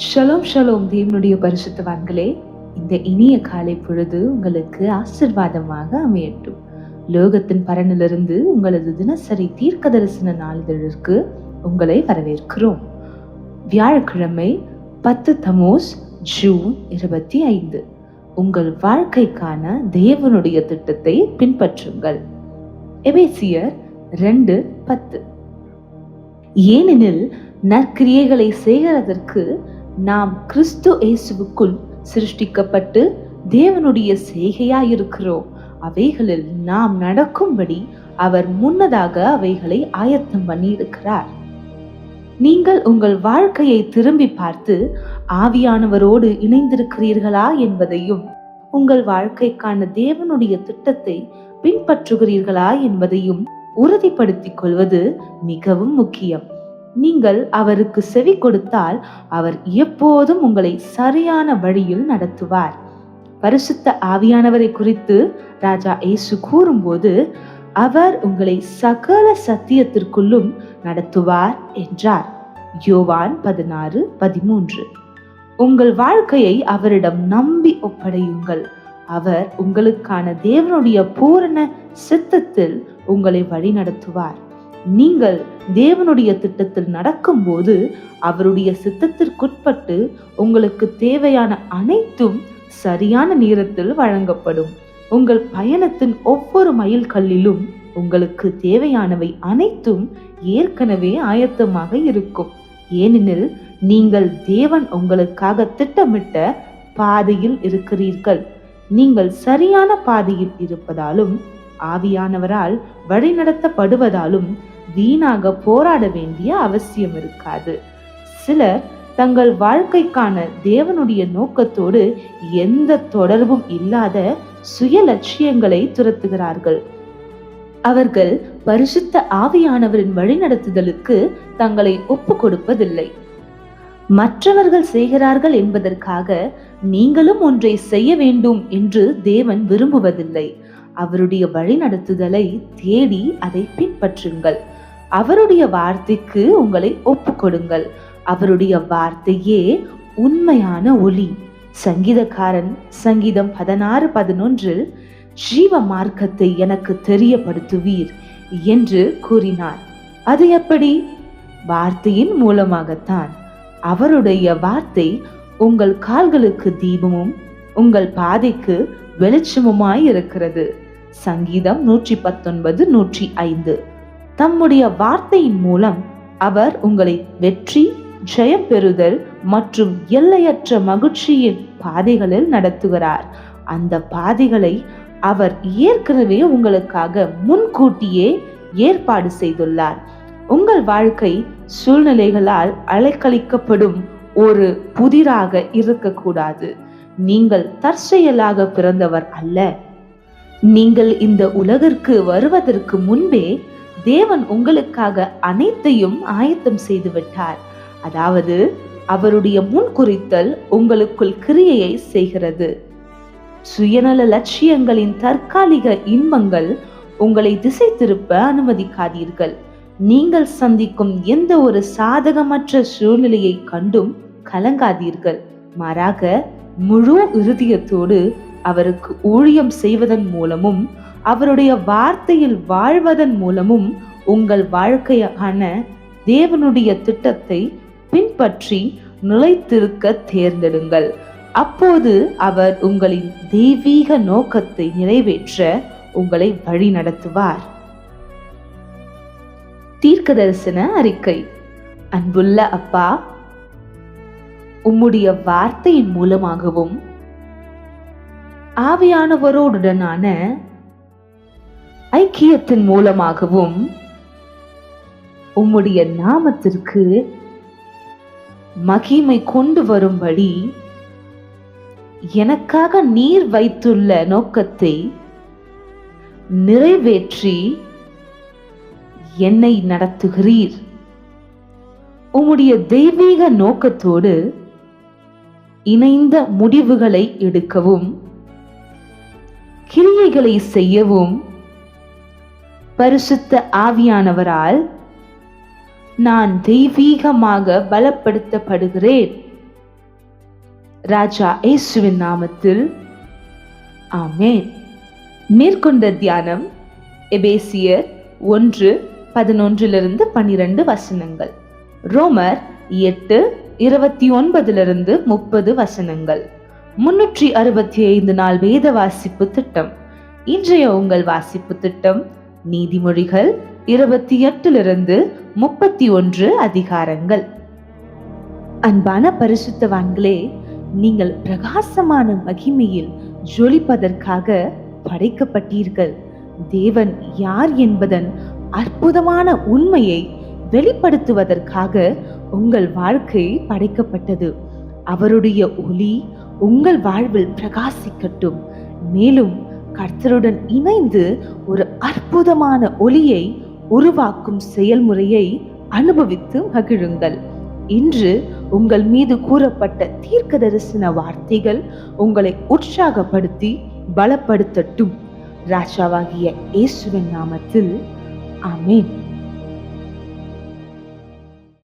Shalom shalom தேவனுடைய பரிசுத்தவான்களே, இந்த இனிய காலை பொழுது உங்களுக்கு ஆசிர்வாதமாக அமையட்டும். லோகத்தின் பரனிலிருந்து உங்களது தினசரி தீர்க்க தரிசன நாளிதழிற்கு உங்களை வரவேற்கிறோம். வியாழக்கிழமை 10 தமோஸ் ஜூன் 25. உங்கள் வாழ்க்கைக்கான தேவனுடைய திட்டத்தை பின்பற்றுங்கள். எபேசியர் 2:10. ஏனெனில் நற்கிரியைகளை செய்கிறதற்கு நாம் கிறிஸ்து இயேசுவுக்குள் சிருஷ்டிக்கப்பட்டு தேவனுடைய செய்கையாயிருக்கிறோம். அவைகளில் நாம் நடக்கும்படி அவர் முன்னதாக அவைகளை ஆயத்தம் பண்ணி இருக்கிறார். நீங்கள் உங்கள் வாழ்க்கையை திரும்பி பார்த்து ஆவியானவரோடு இணைந்திருக்கிறீர்களா என்பதையும், உங்கள் வாழ்க்கைக்கான தேவனுடைய திட்டத்தை பின்பற்றுகிறீர்களா என்பதையும் உறுதிப்படுத்திக் கொள்வது மிகவும் முக்கியம். நீங்கள் அவருக்கு செவி கொடுத்தால் அவர் எப்போதும் உங்களை சரியான வழியில் நடத்துவார். பரிசுத்த ஆவியானவரை குறித்து ராஜா இயேசு கூறும்போது, அவர் உங்களை சகல சத்தியத்திற்குள்ளும் நடத்துவார் என்றார். யோவான் 16:13. உங்கள் வாழ்க்கையை அவரிடம் நம்பி ஒப்படையுங்கள். அவர் உங்களுக்கான தேவனுடைய பூரண சித்தத்தில் உங்களை வழி நடத்துவார். நீங்கள் தேவனுடைய திட்டத்தில் நடக்கும்போது அவருடைய சித்தத்திற்குட்பட்டு உங்களுக்கு தேவையான அனைத்தும் சரியான நேரத்தில் வழங்கப்படும். உங்கள் பயணத்தின் ஒவ்வொரு மைல் கல்லிலும் உங்களுக்கு தேவையானவை அனைத்தும் ஏற்கனவே ஆயத்தமாக இருக்கும். ஏனெனில் நீங்கள் தேவன் உங்களுக்காக திட்டமிட்ட பாதையில் இருக்கிறீர்கள். நீங்கள் சரியான பாதையில் இருப்பதாலும் ஆவியானவரால் வழிநடத்தப்படுவதாலும் வீணாக போராட வேண்டிய அவசியம் இருக்காது. சிலர் தங்கள் வாழ்க்கைக்கான தேவனுடைய நோக்கத்தோடு எந்த தொடர்பும் இல்லாத சுய லட்சியங்களை துரத்துகிறார்கள். அவர்கள் பரிசுத்த ஆவியானவரின் வழிநடத்துதலுக்கு தங்களை ஒப்பு கொடுப்பதில்லை. மற்றவர்கள் செய்கிறார்கள் என்பதற்காக நீங்களும் ஒன்றை செய்ய வேண்டும் என்று தேவன் விரும்புவதில்லை. அவருடைய வழிநடத்துதலை தேடி அதை பின்பற்றுங்கள். அவருடைய வார்த்தைக்கு உங்களை ஒப்பு கொடுங்கள். அவருடைய வார்த்தையே உண்மையான ஒளி. சங்கீதக்காரன் சங்கீதம் 16:11 ஜீவ மார்க்கத்தை எனக்கு தெரியப்படுத்துவீர் என்று கூறினார். அது எப்படி? வார்த்தையின் மூலமாகத்தான். அவருடைய வார்த்தை உங்கள் கால்களுக்கு தீபமும் உங்கள் பாதைக்கு வெளிச்சமுமாய் இருக்கிறது. சங்கீதம் 119:105. தம்முடைய வார்த்தையின் மூலம் அவர் உங்களை வெற்றி, ஜெயம் பெறுதல் மற்றும் எல்லையற்ற மகிழ்ச்சியின் பாதைகளில் நடத்துகிறார். அந்த பாதைகளை அவர் ஏற்கனவே உங்களுக்காக முன்கூட்டியே ஏற்பாடு செய்துள்ளார். உங்கள் வாழ்க்கை சூழ்நிலைகளால் அலைக்கழிக்கப்படும் ஒரு புதிராக இருக்கக்கூடாது. நீங்கள் தற்செயலாக பிறந்தவர் அல்ல. நீங்கள் இந்த உலகிற்கு வருவதற்கு முன்பே தேவன் உங்களுக்காக அனைத்தையும் ஆயத்தம் செய்து விட்டார். அதாவது அவருடைய முன்குறித்தல் உங்களுக்குள் கிரியையை செய்கிறது. சுயநல லட்சியங்களின் தற்காலிக இன்பங்கள் உங்களை திசை திருப்ப அனுமதிக்காதீர்கள். நீங்கள் சந்திக்கும் எந்த ஒரு சாதகமற்ற சூழ்நிலையை கண்டும் கலங்காதீர்கள். மாறாக முழு இருதயத்தோடு அவருக்கு ஊழியம் செய்வதன் மூலமும் அவருடைய வார்த்தையில் வாழ்வதன் மூலமும் உங்கள் வாழ்க்கையான தேவனுடைய திட்டத்தை பின்பற்றி நிலைத்திருக்க தேர்ந்தெடுங்கள். அப்போது அவர் உங்களின் தெய்வீக நோக்கத்தை நிறைவேற்ற உங்களை வழி நடத்துவார். தீர்க்க தரிசன அறிக்கை. அன்புள்ள அப்பா, உம்முடைய வார்த்தையின் மூலமாகவும் ஆவியானவரோடுடனான ஐக்கியத்தின் மூலமாகவும் உம்முடைய நாமத்திற்கு மகிமை கொண்டு வரும்படி எனக்காக நீர் வைத்துள்ள நோக்கத்தை நிறைவேற்றி என்னை நடத்துகிறீர். உம்முடைய தெய்வீக நோக்கத்தோடு இணைந்த முடிவுகளை எடுக்கவும் கிரியைகளை செய்யவும் பரிசுத்த ஆவியானவரால் நான் தெய்வீகமாக பலப்படுத்தப்படுகிறேன். ராஜா இயேசுவின் நாமத்தில் ஆமென். மேற்கொண்ட தியானம் எபேசியர் 1:11-12 வசனங்கள், ரோமர் 8:29-30 வசனங்கள். 365 நாள் வேத வாசிப்பு திட்டம். இன்றைய உங்கள் வாசிப்பு திட்டம் நீதிமொழிகள் 28-31 அதிகாரங்கள். அன்பான பரிசுத்தவான்களே, நீங்கள் பிரகாசமான மகிமையில் ஜொலிப்பதற்காக படைக்கப்பட்டீர்கள். தேவன் யார் என்பதன் அற்புதமான உண்மையை வெளிப்படுத்துவதற்காக உங்கள் வாழ்க்கை படைக்கப்பட்டது. அவருடைய ஒளி உங்கள் வாழ்வில் பிரகாசிக்கட்டும். மேலும் கர்த்தருடன் இணைந்து ஒரு அற்புதமான ஒளியை உருவாக்கும் செயல்முறையை அனுபவித்து மகிழுங்கள். இன்று உங்கள் மீது கூறப்பட்ட தீர்க்க தரிசன வார்த்தைகள் உங்களை உற்சாகப்படுத்தி பலப்படுத்தட்டும். ராஜாவாகிய இயேசுவின் நாமத்தில் ஆமென்.